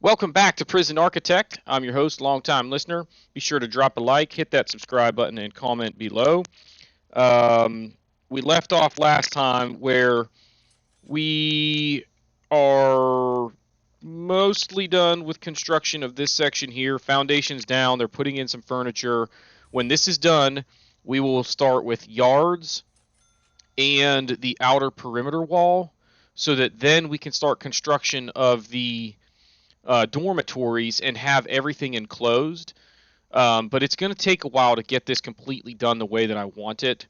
Welcome back to Prison Architect. I'm your host, longtime listener. Be sure to drop a like, hit that subscribe button, and comment below. Um, we left off last time where we are mostly done with construction of this section here. Foundation's down. They're putting in some furniture. When this is done, we will start with yards and the outer perimeter wall so that then we can start construction of the dormitories and have everything enclosed. But it's going to take a while to get this completely done the way that I want it.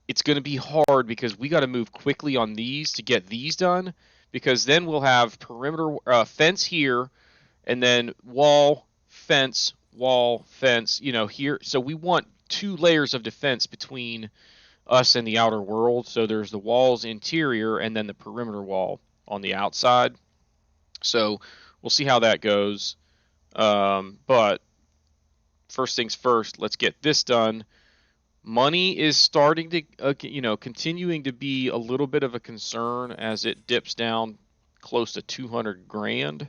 It's going to be hard because we got to move quickly on these to get these done, because then we'll have perimeter fence here and then wall, fence, here. So we want two layers of defense between us and the outer world. So there's the walls interior and then the perimeter wall on the outside. So we'll see how that goes. But first things first, let's get this done. Money is starting to, continuing to be a little bit of a concern as it dips down close to 200 grand.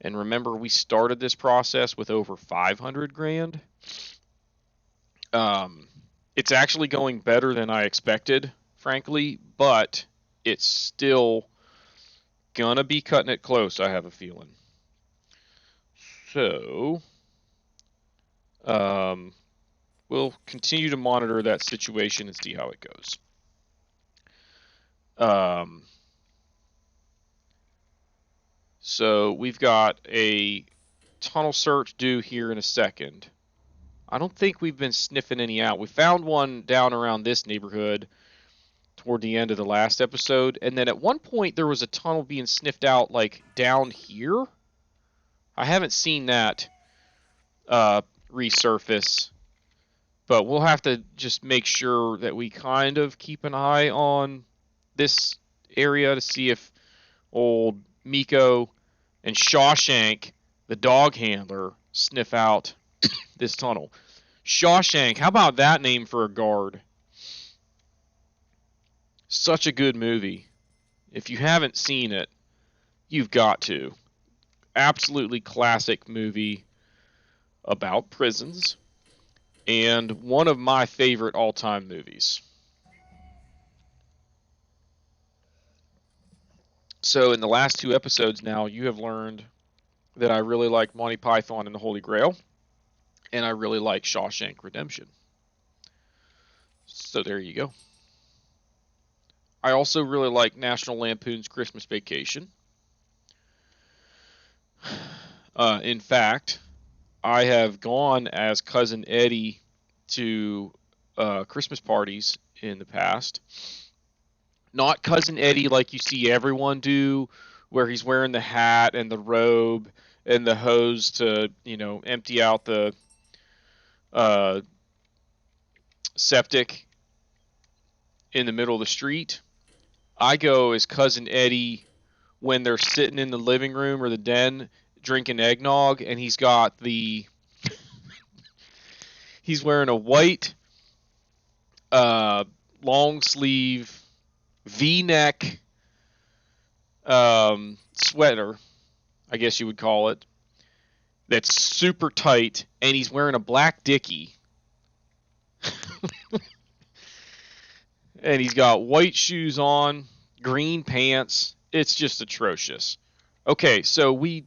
And remember, we started this process with over 500 grand. It's actually going better than I expected, frankly, but it's still gonna be cutting it close, I have a feeling. So, we'll continue to monitor that situation and see how it goes. So we've got a tunnel search due here in a second. I don't think we've been sniffing any out. We found one down around this neighborhood toward the end of the last episode, and then at one point there was a tunnel being sniffed out like down here. I haven't seen that resurface, but we'll have to just make sure that we kind of keep an eye on this area to see if old Miko and Shawshank, the dog handler, sniff out this tunnel. Shawshank, how about that name for a guard? Such a good movie. If you haven't seen it, you've got to. Absolutely classic movie about prisons, and one of my favorite all-time movies. So in the last two episodes now, you have learned that I really like Monty Python and the Holy Grail, and I really like Shawshank Redemption. So there you go. I also really like National Lampoon's Christmas Vacation. In fact, I have gone as Cousin Eddie to Christmas parties in the past. Not Cousin Eddie like you see everyone do, where he's wearing the hat and the robe and the hose to, empty out the septic in the middle of the street. I go as Cousin Eddie when they're sitting in the living room or the den drinking eggnog, and he's got he's wearing a white long sleeve V-neck sweater, I guess you would call it, that's super tight, and he's wearing a black dickie. And he's got white shoes on, green pants. It's just atrocious. Okay, so we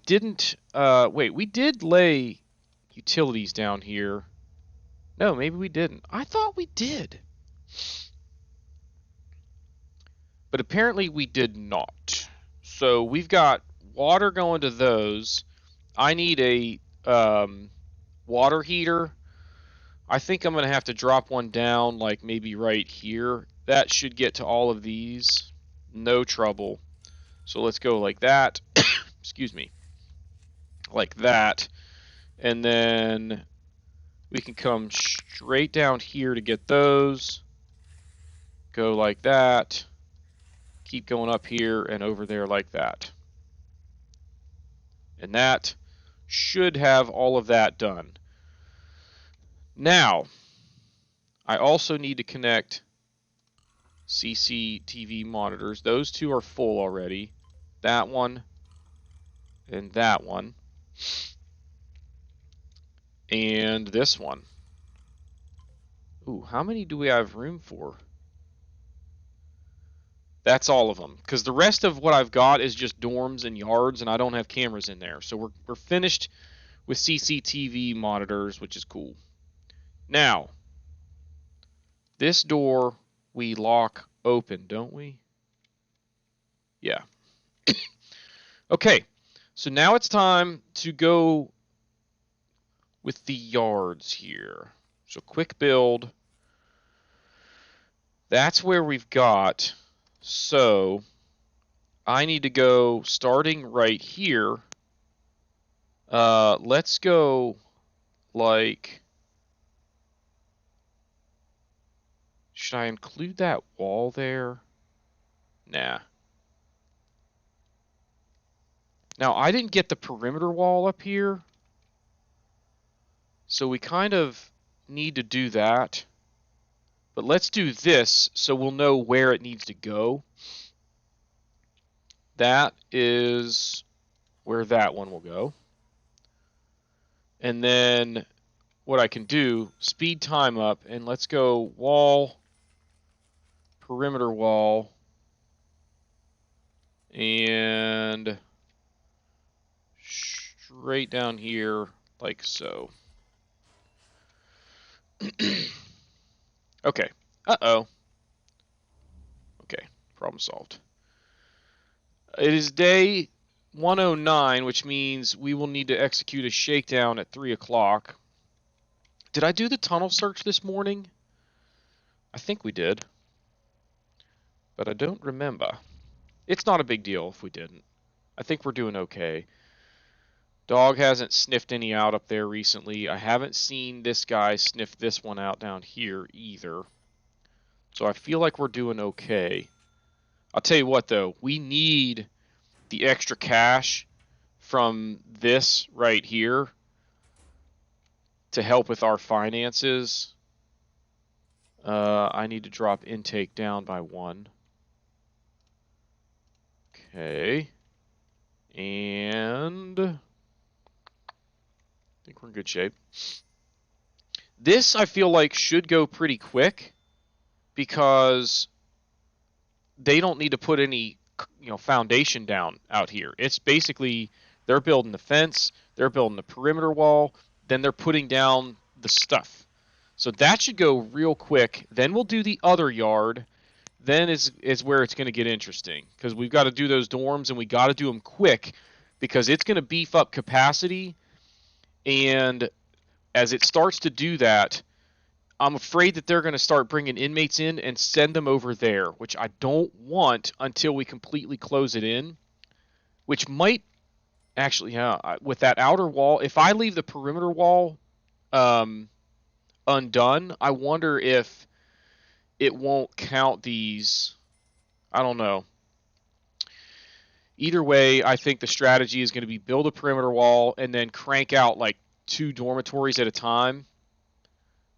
didn't wait, we did lay utilities down here. No, maybe we didn't. I thought we did. But apparently we did not. So we've got water going to those. I need a water heater. I think I'm going to have to drop one down like maybe right here. That should get to all of these. No trouble. So let's go like that. Excuse me. Like that. And then we can come straight down here to get those. Go like that. Keep going up here and over there like that. And that should have all of that done. Now, I also need to connect CCTV monitors. Those two are full already. that one, and that one, and this one. Ooh, how many do we have room for? That's all of them, because the rest of what I've got is just dorms and yards, and I don't have cameras in there. So we're finished with CCTV monitors, which is cool. Now, this door we lock open, don't we? Yeah. Okay, so now it's time to go with the yards here. So quick build. That's where we've got. So I need to go starting right here. Let's go like, should I include that wall there? Nah. Now I didn't get the perimeter wall up here, so we kind of need to do that. But let's do this so we'll know where it needs to go. That is where that one will go. And then what I can do, speed time up, and let's go wall, perimeter wall, and straight down here like so. Okay. Uh-oh. Okay, problem solved. It is day 109, which means we will need to execute a shakedown at 3 o'clock. Did I do the tunnel search this morning? I think we did, but I don't remember. It's not a big deal if we didn't. I think we're doing okay. Dog hasn't sniffed any out up there recently. I haven't seen this guy sniff this one out down here either. So I feel like we're doing okay. I'll tell you what though, we need the extra cash from this right here to help with our finances. I need to drop intake down by 1. Okay. And I think we're in good shape. This I feel like should go pretty quick because they don't need to put any foundation down out here. It's basically they're building the fence, they're building the perimeter wall, then they're putting down the stuff. So that should go real quick. Then we'll do the other yard. Then is where it's going to get interesting because we've got to do those dorms and we got to do them quick because it's going to beef up capacity. And as it starts to do that, I'm afraid that they're going to start bringing inmates in and send them over there, which I don't want until we completely close it in, which might actually, yeah, with that outer wall, if I leave the perimeter wall undone, I wonder if it won't count these. I don't know. Either way, I think the strategy is going to be build a perimeter wall and then crank out like 2 dormitories at a time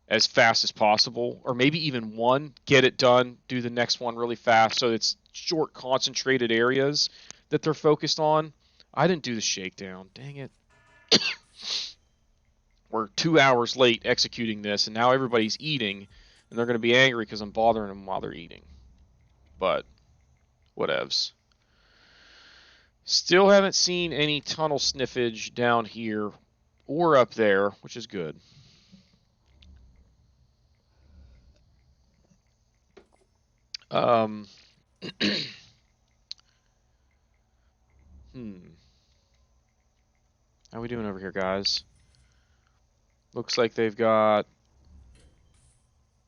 as fast as possible, or maybe even 1, get it done, do the next one really fast so it's short concentrated areas that they're focused on. I didn't do the shakedown, dang it. We're 2 hours late executing this and now everybody's eating and they're going to be angry because I'm bothering them while they're eating. But whatevs. Still haven't seen any tunnel sniffage down here or up there, which is good. How we doing over here, guys? Looks like they've got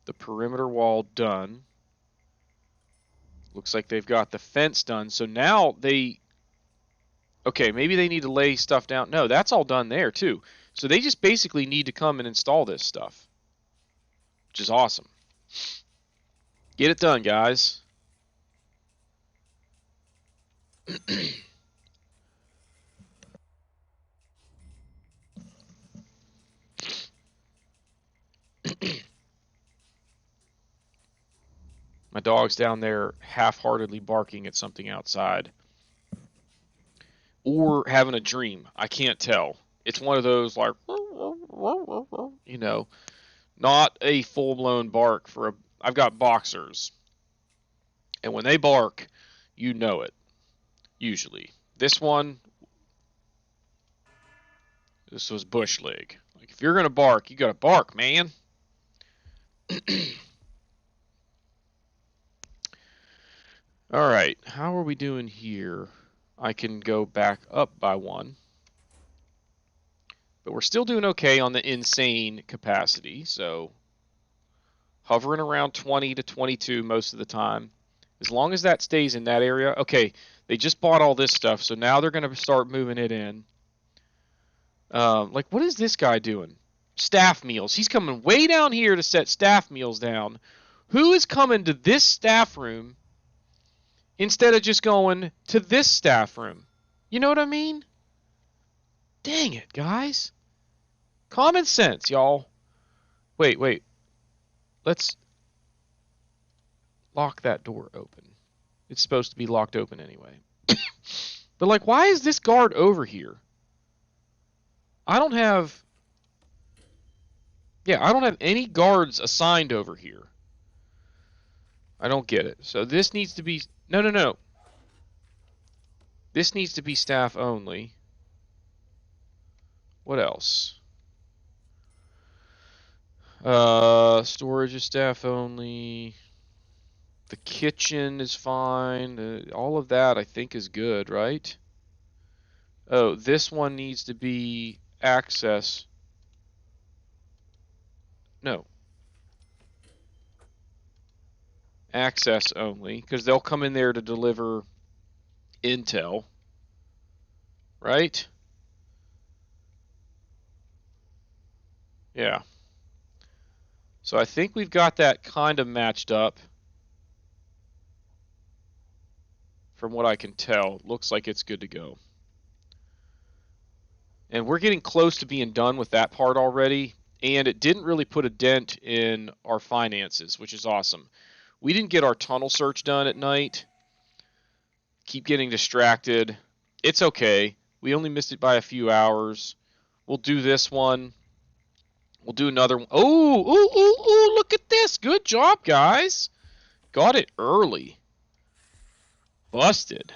the perimeter wall done. Looks like they've got the fence done. So now they... Okay, maybe they need to lay stuff down. No, that's all done there, too. So they just basically need to come and install this stuff, which is awesome. Get it done, guys. My dog's down there half-heartedly barking at something outside. or having a dream. I can't tell. It's one of those like, you know, not a full-blown bark for a. I've got boxers, and when they bark, you know it. Usually, this one, this was bush league. Like if you're gonna bark, you gotta bark, man. All right, how are we doing here? I can go back up by one. But we're still doing okay on the insane capacity, so hovering around 20 to 22 most of the time. As long as that stays in that area. Okay, they just bought all this stuff, so now they're going to start moving it in. Like, what is this guy doing? Staff meals. He's coming way down here to set staff meals down. Who is coming to this staff room instead of just going to this staff room? You know what I mean? Dang it, guys. Common sense, y'all. Wait. Let's lock that door open. It's supposed to be locked open anyway. But, like, why is this guard over here? I don't have any guards assigned over here. I don't get it. So this needs to be... No. This needs to be staff only. What else? Storage is staff only. The kitchen is fine. All of that, I think, is good, right? Oh, this one needs to be access. No. Access only, because they'll come in there to deliver intel. Right? Yeah. So I think we've got that kind of matched up. From what I can tell, looks like it's good to go. And we're getting close to being done with that part already, and it didn't really put a dent in our finances, which is awesome. We didn't get our tunnel search done at night. Keep getting distracted. It's okay. We only missed it by a few hours. We'll do this one. We'll do another one. Oh, look at this. Good job, guys. Got it early. Busted.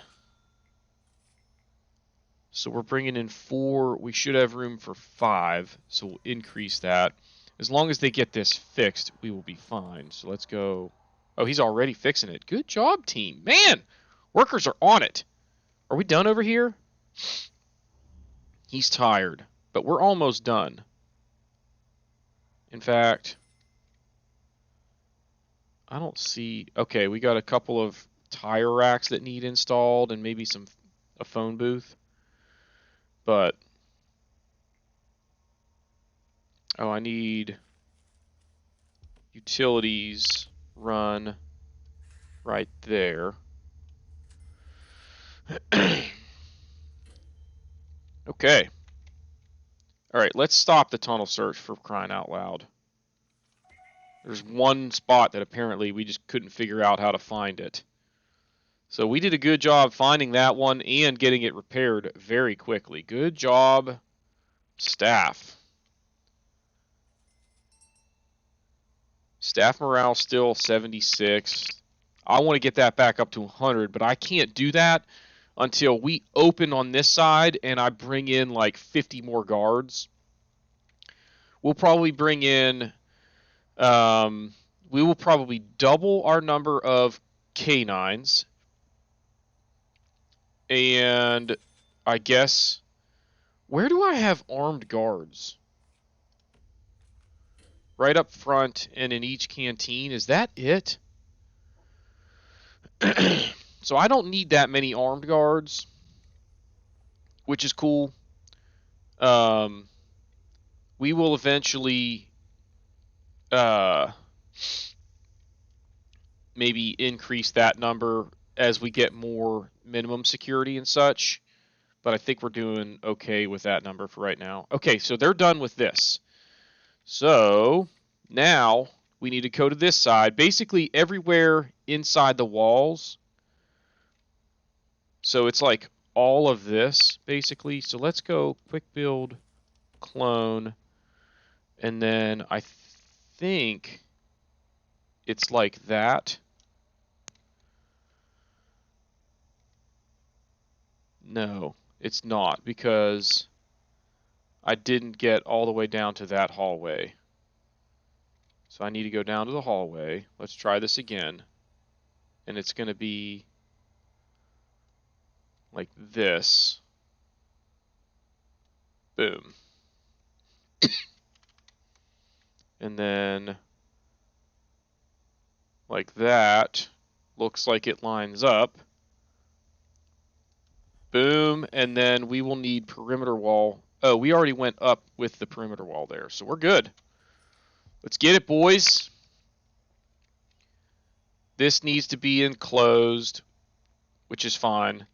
So we're bringing in 4. We should have room for 5, so we'll increase that. As long as they get this fixed, we will be fine. So let's go. Oh, he's already fixing it. Good job, team. Man, workers are on it. Are we done over here? He's tired, but we're almost done. In fact, I don't see... Okay, we got a couple of tire racks that need installed and maybe a phone booth. But, oh, I need utilities run right there. Okay. All right, let's stop the tunnel search for crying out loud. There's one spot that apparently we just couldn't figure out how to find it. So we did a good job finding that one and getting it repaired very quickly. Good job, staff. Staff morale still 76. I want to get that back up to 100, but I can't do that until we open on this side and I bring in like 50 more guards. We'll probably bring in, we will probably double our number of canines. And I guess, where do I have armed guards? Right up front and in each canteen. Is that it? So I don't need that many armed guards, which is cool. We will eventually maybe increase that number as we get more minimum security and such. But I think we're doing okay with that number for right now. Okay, so they're done with this. So now we need to go to this side. Basically everywhere inside the walls. So it's like all of this, basically. So let's go quick build, clone, and then I think it's like that. No, it's not, because I didn't get all the way down to that hallway. So I need to go down to the hallway. Let's try this again. And it's going to be like this. Boom. And then like that. Looks like it lines up. Boom. And then we will need perimeter wall. Oh, we already went up with the perimeter wall there. So we're good. Let's get it, boys. This needs to be enclosed, which is fine.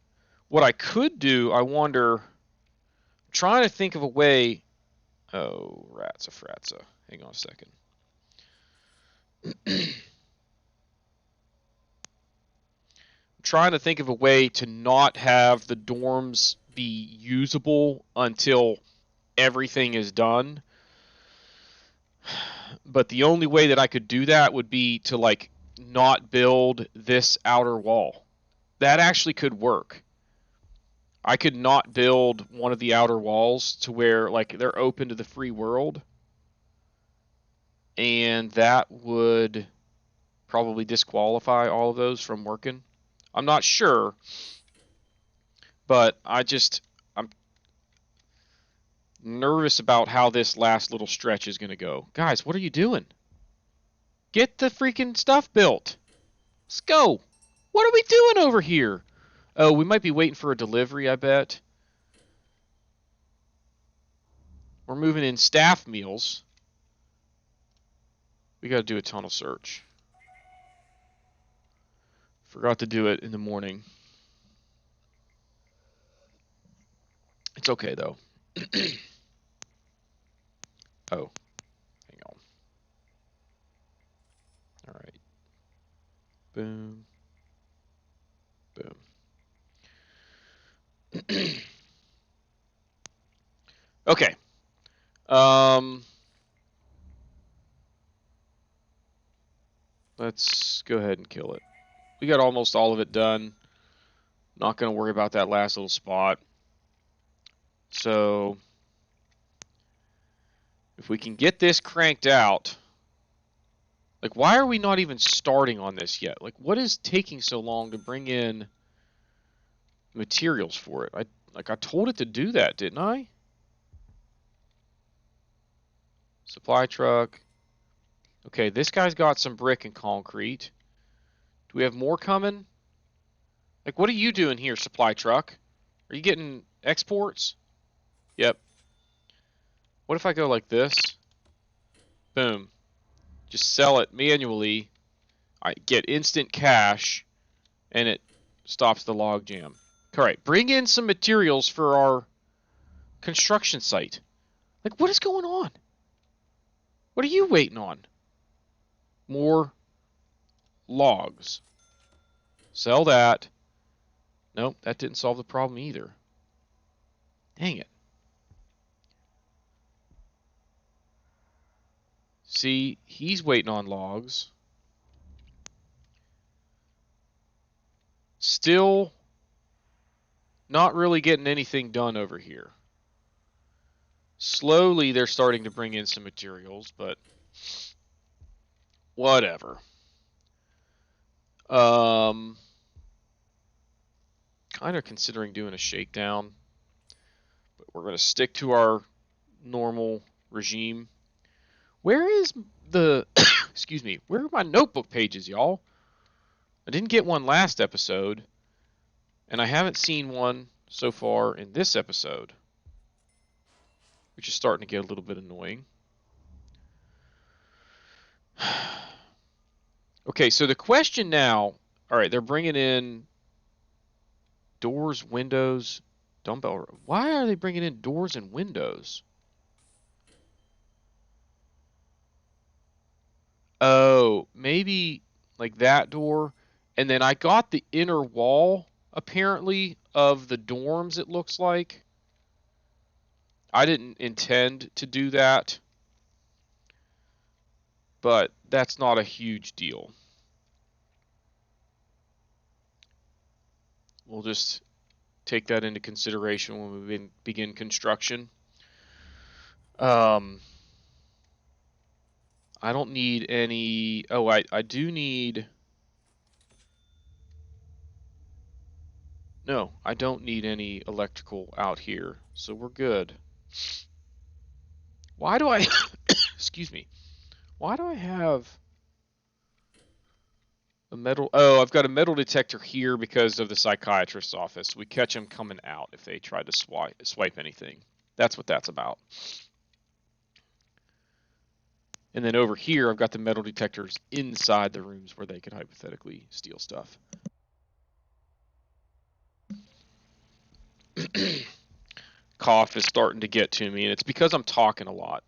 What I could do, I wonder, I'm trying to think of a way. Oh, ratsa fratsa. Hang on a second. I'm trying to think of a way to not have the dorms be usable until everything is done. But the only way that I could do that would be to like not build this outer wall. That actually could work. I could not build one of the outer walls to where like they're open to the free world. And that would probably disqualify all of those from working. I'm not sure, but I'm nervous about how this last little stretch is going to go. Guys, what are you doing? Get the freaking stuff built. Let's go. What are we doing over here? Oh, we might be waiting for a delivery, I bet. We're moving in staff meals. We got to do a tunnel search. Forgot to do it in the morning. It's okay, though. Oh, hang on. All right. Boom. Boom. Okay. Let's go ahead and kill it. We got almost all of it done. Not going to worry about that last little spot. So if we can get this cranked out, like why are we not even starting on this yet? Like what is taking so long to bring in materials for it? I told it to do that, didn't I? Supply truck. Okay, this guy's got some brick and concrete. Do we have more coming? Like, what are you doing here, supply truck? Are you getting exports? Yep. What if I go like this? Boom. Just sell it manually. I get instant cash, and it stops the log jam. All right, bring in some materials for our construction site. Like, what is going on? What are you waiting on? More logs. Sell that. Nope, that didn't solve the problem either. Dang it. See, he's waiting on logs. Still not really getting anything done over here. Slowly they're starting to bring in some materials, but whatever. Kind of considering doing a shakedown, but we're going to stick to our normal regime. Where is the excuse me, where are my notebook pages, y'all? I didn't get one last episode, and I haven't seen one so far in this episode, which is starting to get a little bit annoying. Okay, so the question now, all right, they're bringing in doors, windows, dumbbell. Why are they bringing in doors and windows? Oh, maybe like that door. And then I got the inner wall, apparently, of the dorms, it looks like. I didn't intend to do that, but that's not a huge deal. We'll just take that into consideration when we begin construction. I don't need any. Oh, I do need. No, I don't need any electrical out here, so we're good. Why do I. Excuse me. Why do I have a metal. Oh, I've got a metal detector here because of the psychiatrist's office. We catch them coming out if they try to swipe anything. That's what that's about. And then over here, I've got the metal detectors inside the rooms where they could hypothetically steal stuff. Cough is starting to get to me, and it's because I'm talking a lot.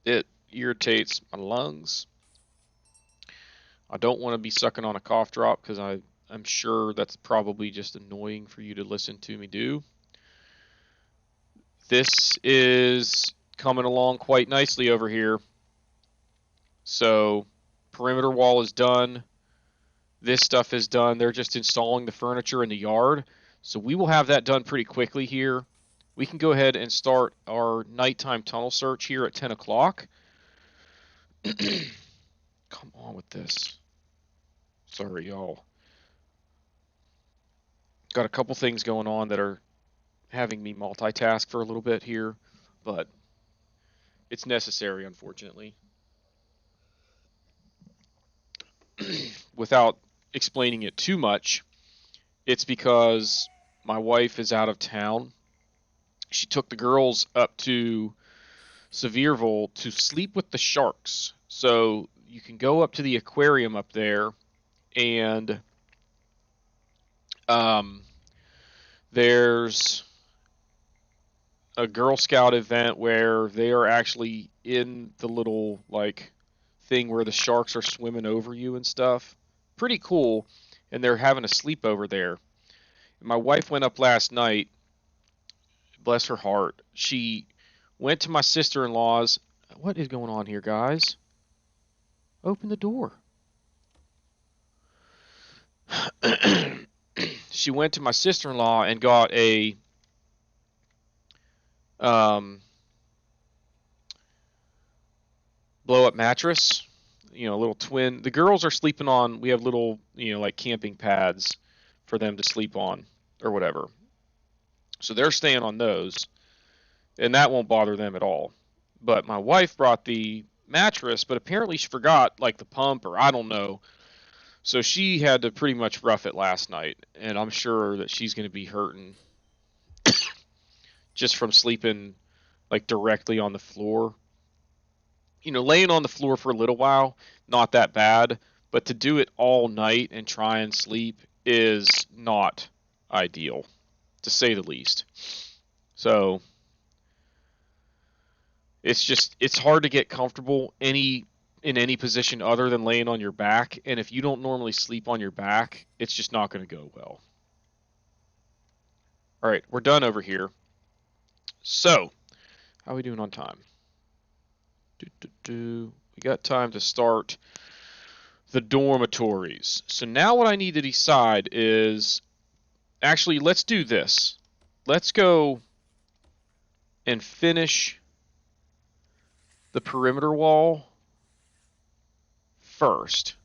It irritates my lungs. I don't want to be sucking on a cough drop because I'm sure that's probably just annoying for you to listen to me do. This is coming along quite nicely over here. So perimeter wall is done. This stuff is done. They're just installing the furniture in the yard. So we will have that done pretty quickly here. We can go ahead and start our nighttime tunnel search here at 10 o'clock. Come on with this. Sorry, y'all. Got a couple things going on that are having me multitask for a little bit here, but it's necessary, unfortunately. Without explaining it too much, it's because my wife is out of town. She took the girls up to Sevierville to sleep with the sharks. So you can go up to the aquarium up there, and there's a Girl Scout event where they are actually in the little like thing where the sharks are swimming over you and stuff. Pretty cool. And they're having a sleepover there. My wife went up last night. Bless her heart. She went to my sister-in-law's. What is going on here, guys? Open the door. She went to my sister-in-law and got a blow-up mattress. You know, a little twin. The girls are sleeping on. We have little, like camping pads for them to sleep on or whatever. So they're staying on those, and that won't bother them at all. But my wife brought the mattress, but apparently she forgot like the pump, or I don't know. So she had to pretty much rough it last night, and I'm sure that she's going to be hurting just from sleeping like directly on the floor. Laying on the floor for a little while, not that bad, but to do it all night and try and sleep is not ideal, to say the least. So it's hard to get comfortable in any position other than laying on your back, and if you don't normally sleep on your back, it's just not going to go well. All right, we're done over here. So, how are we doing on time? We got time to start the dormitories. So now what I need to decide is, actually, let's do this. Let's go and finish the perimeter wall first.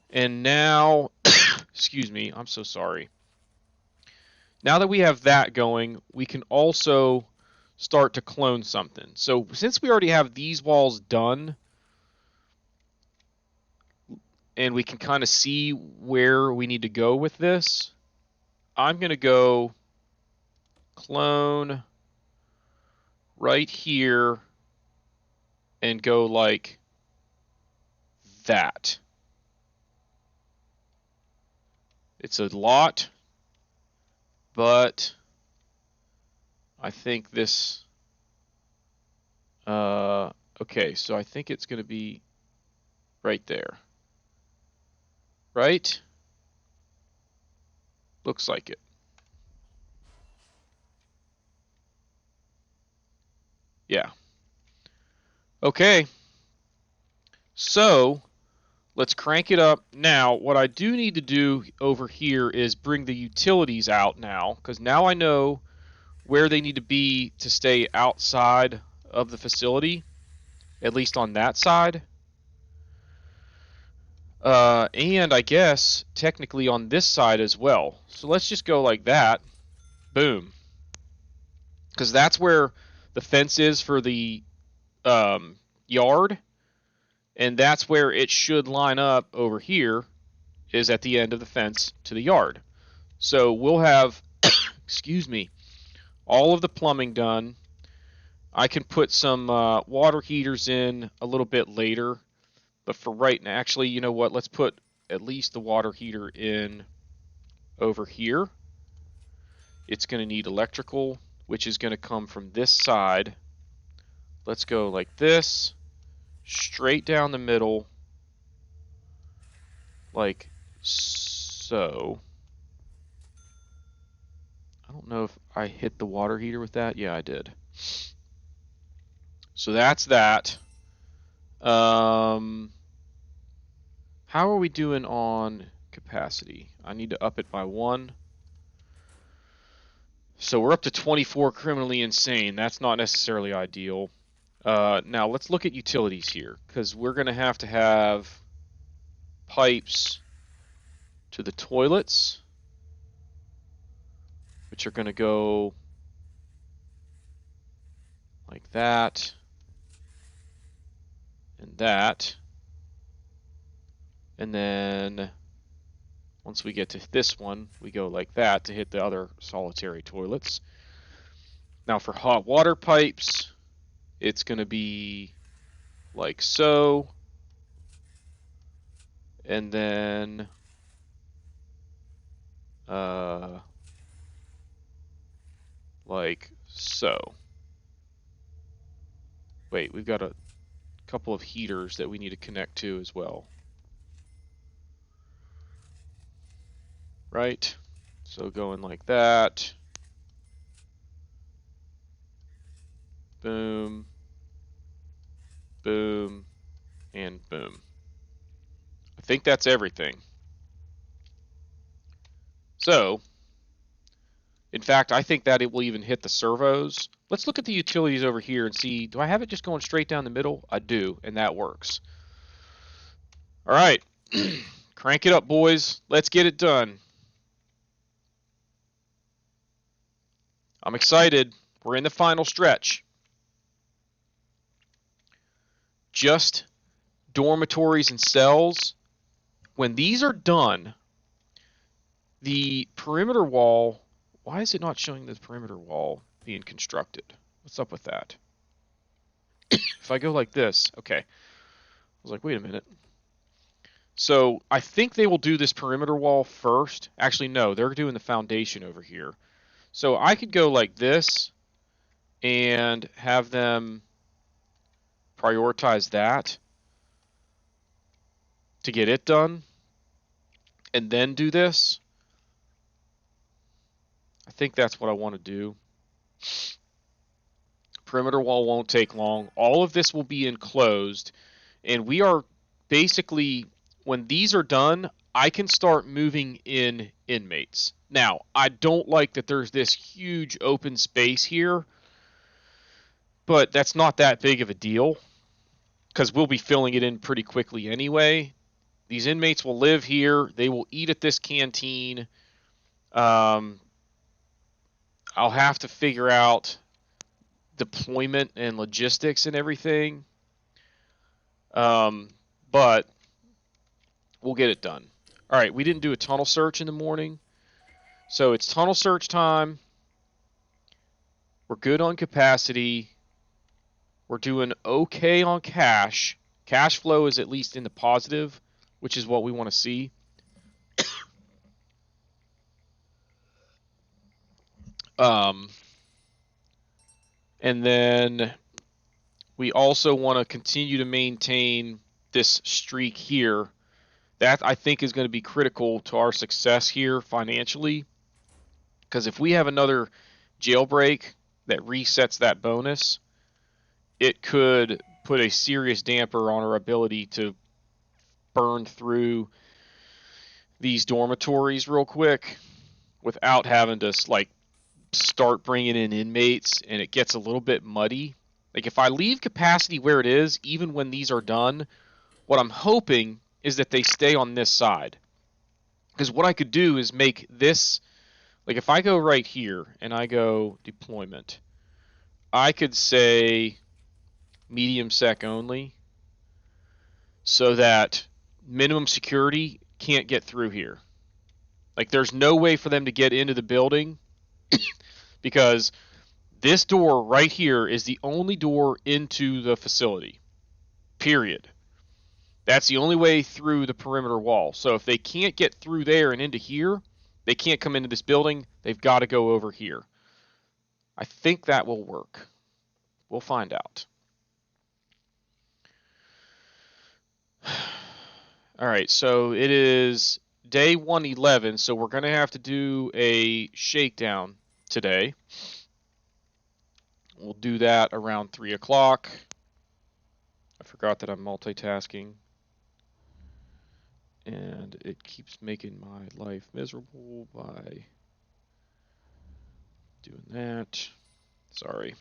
And now, excuse me, I'm so sorry. Now that we have that going, we can also start to clone something. So since we already have these walls done, and we can kind of see where we need to go with this, I'm going to go clone right here and go like that. It's a lot, but I think this, okay, so I think it's going to be right there. Right? Looks like it. Yeah. Okay. So let's crank it up. Now, what I do need to do over here is bring the utilities out now, because now I know where they need to be to stay outside of the facility, at least on that side. And I guess technically on this side as well. So let's just go like that. Boom. Because that's where the fence is for the yard, and that's where it should line up over here, is at the end of the fence to the yard. So we'll have, excuse me, all of the plumbing done. I can put some water heaters in a little bit later, but for right now, actually, you know what? Let's put at least the water heater in over here. It's going to need electrical, which is going to come from this side. Let's go like this, straight down the middle, like so. I don't know if I hit the water heater with that. Yeah, I did. So that's that. How are we doing on capacity? I need to up it by 1. So we're up to 24 criminally insane. That's not necessarily ideal. Now let's look at utilities here, because we're going to have pipes to the toilets, which are going to go like that and that. And then once we get to this one, we go like that to hit the other solitary toilets. Now for hot water pipes, it's going to be like so. And then like so. Wait, we've got a couple of heaters that we need to connect to as well. Right? So going like that. Boom. Boom. And boom. I think that's everything. So, in fact, I think that it will even hit the servos. Let's look at the utilities over here and see, do I have it just going straight down the middle? I do, and that works. All right, crank it up, boys. Let's get it done. I'm excited. We're in the final stretch. Just dormitories and cells. When these are done, the perimeter wall, why is it not showing the perimeter wall being constructed? What's up with that? If I go like this, okay. I was like, wait a minute. So I think they will do this perimeter wall first. Actually, no, they're doing the foundation over here. So I could go like this and have them prioritize that to get it done, and then do this. I think that's what I want to do. Perimeter wall won't take long. All of this will be enclosed, and we are basically, when these are done, I can start moving in inmates. Now, I don't like that there's this huge open space here, but that's not that big of a deal, because we'll be filling it in pretty quickly anyway. These inmates will live here. They will eat at this canteen. I'll have to figure out deployment and logistics and everything. But we'll get it done. All right, we didn't do a tunnel search in the morning. So it's tunnel search time. We're good on capacity. We're doing okay on cash. Cash flow is at least in the positive, which is what we want to see. And then we also want to continue to maintain this streak here. That, I think, is going to be critical to our success here financially. Because if we have another jailbreak that resets that bonus, it could put a serious damper on our ability to burn through these dormitories real quick without having to like start bringing in inmates, and it gets a little bit muddy. Like if I leave capacity where it is, even when these are done, what I'm hoping is that they stay on this side. Because what I could do is make this, like if I go right here and I go deployment, I could say medium sec only so that minimum security can't get through here. Like there's no way for them to get into the building because this door right here is the only door into the facility. Period. That's the only way through the perimeter wall. So if they can't get through there and into here, they can't come into this building. They've got to go over here. I think that will work. We'll find out. All right, so it is day 111, so we're going to have to do a shakedown today. We'll do that around 3 o'clock. I forgot that I'm multitasking. And it keeps making my life miserable by doing that. Sorry.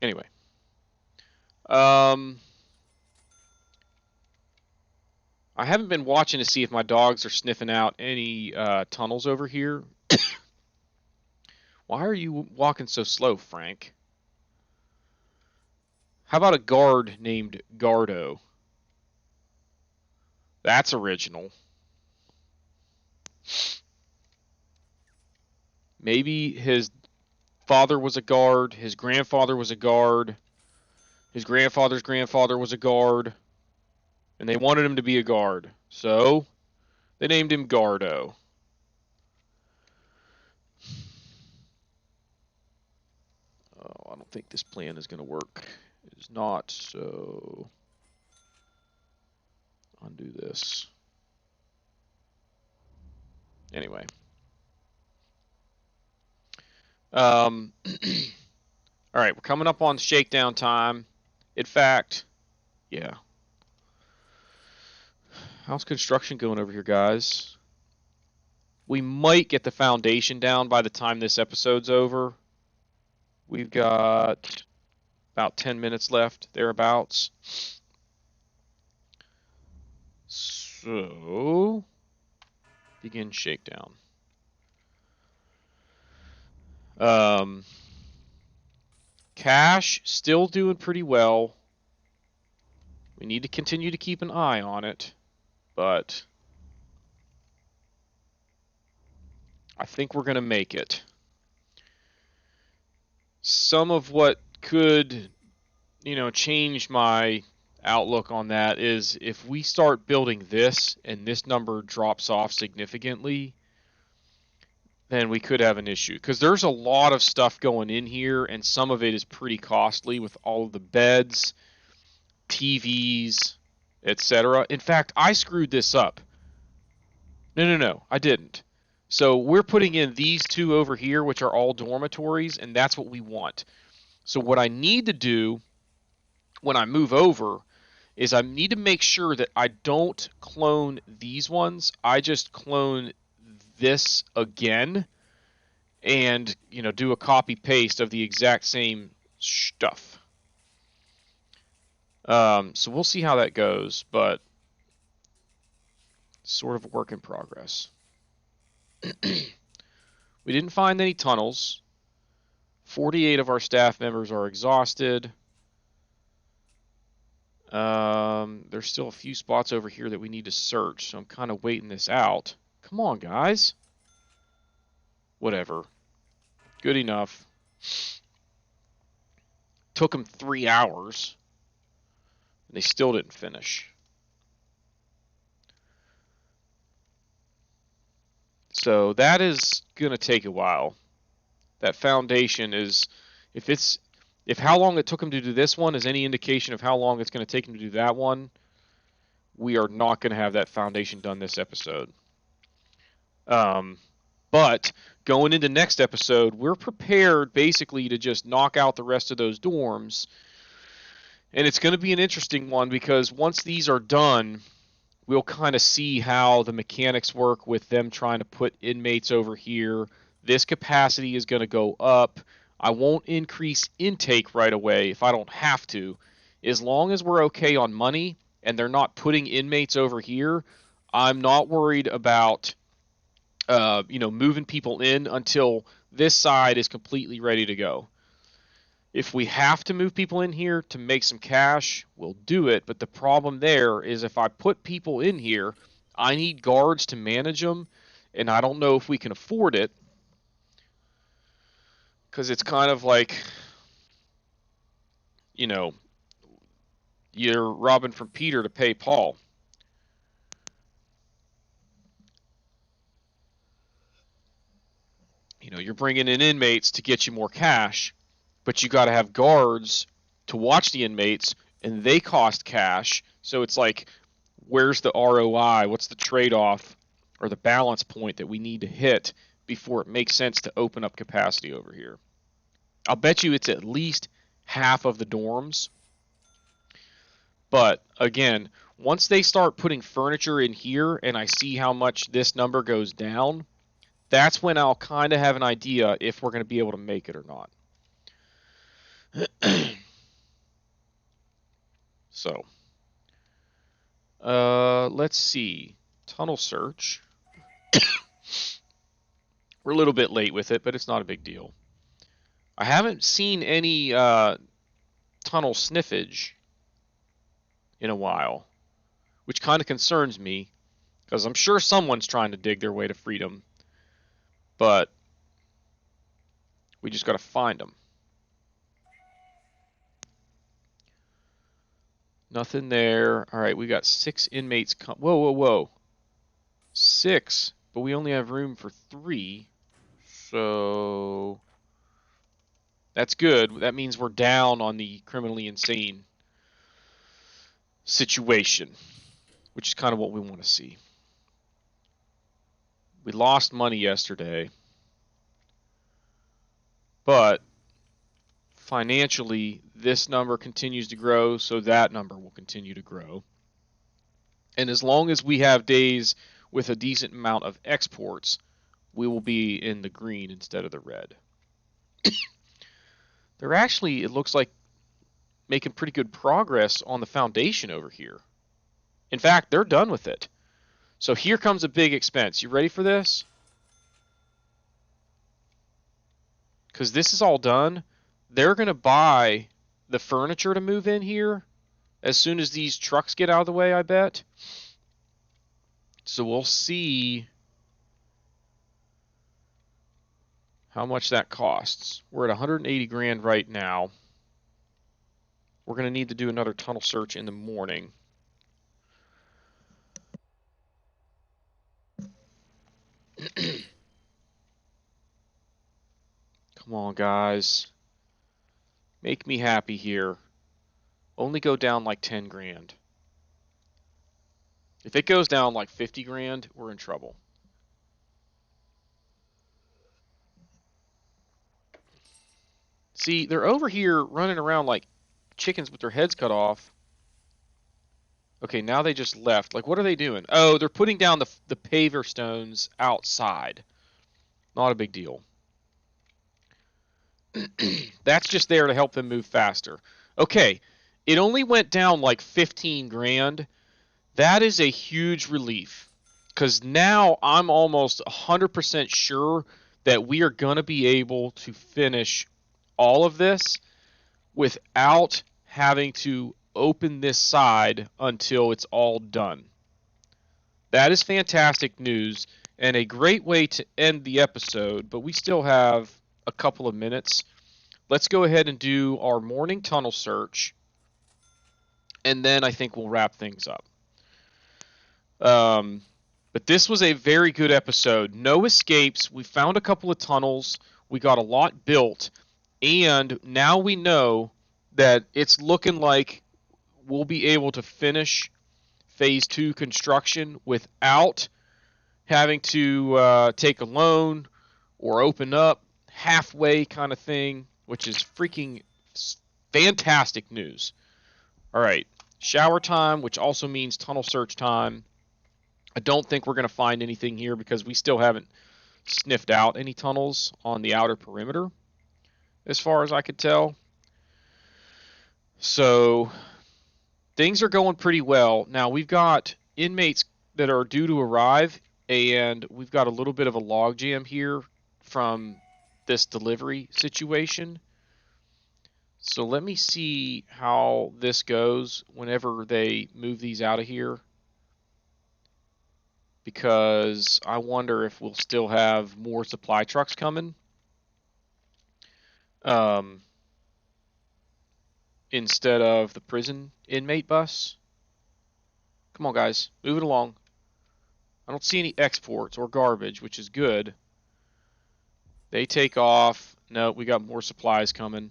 Anyway. I haven't been watching to see if my dogs are sniffing out any tunnels over here. Why are you walking so slow, Frank? How about a guard named Gardo? That's original. Maybe his father was a guard, his grandfather was a guard, his grandfather's grandfather was a guard, and they wanted him to be a guard. So, they named him Gardo. Oh, I don't think this plan is going to work. It is not, so undo this. Anyway. All right, we're coming up on shakedown time. In fact, yeah. How's construction going over here, guys? We might get the foundation down by the time this episode's over. We've got about 10 minutes left, thereabouts. So, begin shakedown. Cash still doing pretty well. We need to continue to keep an eye on it, but I think we're going to make it. Some of what could, change my outlook on that is if we start building this and this number drops off significantly, then we could have an issue. Because there's a lot of stuff going in here, and some of it is pretty costly with all of the beds, TVs, etc. In fact, I screwed this up. No, I didn't. So we're putting in these two over here, which are all dormitories, and that's what we want. So what I need to do when I move over is I need to make sure that I don't clone these ones. I just clone this again and, do a copy paste of the exact same stuff. So we'll see how that goes, but sort of a work in progress. We didn't find any tunnels. 48 of our staff members are exhausted. There's still a few spots over here that we need to search, so I'm kind of waiting this out. Come on, guys. Whatever. Good enough. Took them 3 hours, and they still didn't finish. So that is going to take a while. That foundation is, if how long it took them to do this one is any indication of how long it's going to take them to do that one, we are not going to have that foundation done this episode. But going into next episode, we're prepared basically to just knock out the rest of those dorms. And it's going to be an interesting one because once these are done, we'll kind of see how the mechanics work with them trying to put inmates over here. This capacity is going to go up. I won't increase intake right away if I don't have to. As long as we're okay on money and they're not putting inmates over here, I'm not worried about moving people in until this side is completely ready to go. If we have to move people in here to make some cash, we'll do it. But the problem there is if I put people in here, I need guards to manage them, and I don't know if we can afford it. Because it's kind of like, you're robbing from Peter to pay Paul. You're bringing in inmates to get you more cash, but you got to have guards to watch the inmates, and they cost cash. So it's like, where's the ROI? What's the trade-off or the balance point that we need to hit before it makes sense to open up capacity over here? I'll bet you it's at least half of the dorms. But again, once they start putting furniture in here and I see how much this number goes down, that's when I'll kind of have an idea if we're going to be able to make it or not. So, let's see. Tunnel search. We're a little bit late with it, but it's not a big deal. I haven't seen any tunnel sniffage in a while, which kind of concerns me, because I'm sure someone's trying to dig their way to freedom, but we just got to find them. Nothing there. All right, we got 6 inmates. Whoa. 6, but we only have room for 3. So that's good. That means we're down on the criminally insane situation, which is kind of what we want to see. We lost money yesterday, but financially, this number continues to grow, so that number will continue to grow. And as long as we have days with a decent amount of exports, we will be in the green instead of the red. They're actually, it looks like, making pretty good progress on the foundation over here. In fact, they're done with it. So here comes a big expense. You ready for this? Because this is all done. They're going to buy the furniture to move in here as soon as these trucks get out of the way, I bet. So we'll see how much that costs. We're at 180 grand right now. We're going to need to do another tunnel search in the morning. Come on, guys. Make me happy here. Only go down like 10 grand. If it goes down like 50 grand, we're in trouble. See, they're over here running around like chickens with their heads cut off. Okay, now they just left. Like, what are they doing? Oh, they're putting down the paver stones outside. Not a big deal. That's just there to help them move faster. Okay, it only went down like 15 grand. That is a huge relief, because now I'm almost 100% sure that we are going to be able to finish all of this without having to open this side until it's all done. That is fantastic news and a great way to end the episode, but we still have a couple of minutes. Let's go ahead and do our morning tunnel search, and then I think we'll wrap things up. But this was a very good episode. No escapes. We found a couple of tunnels. We got a lot built, and now we know that it's looking like we'll be able to finish phase 2 construction without having to take a loan or open up halfway kind of thing, which is freaking fantastic news. All right, shower time, which also means tunnel search time. I don't think we're going to find anything here because we still haven't sniffed out any tunnels on the outer perimeter, as far as I could tell. So things are going pretty well. Now we've got inmates that are due to arrive, and we've got a little bit of a logjam here from this delivery situation. So let me see how this goes whenever they move these out of here, because I wonder if we'll still have more supply trucks coming instead of the prison inmate bus. Come on, guys, move it along. I don't see any exports or garbage, which is good. They take off. No, we got more supplies coming.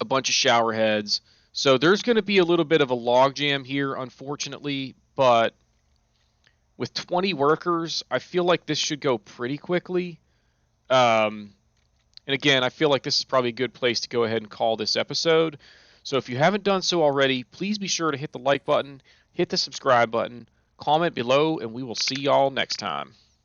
A bunch of shower heads. So there's going to be a little bit of a logjam here, unfortunately, but with 20 workers, I feel like this should go pretty quickly. And again, I feel like this is probably a good place to go ahead and call this episode. So if you haven't done so already, please be sure to hit the like button, hit the subscribe button, comment below, and we will see y'all next time.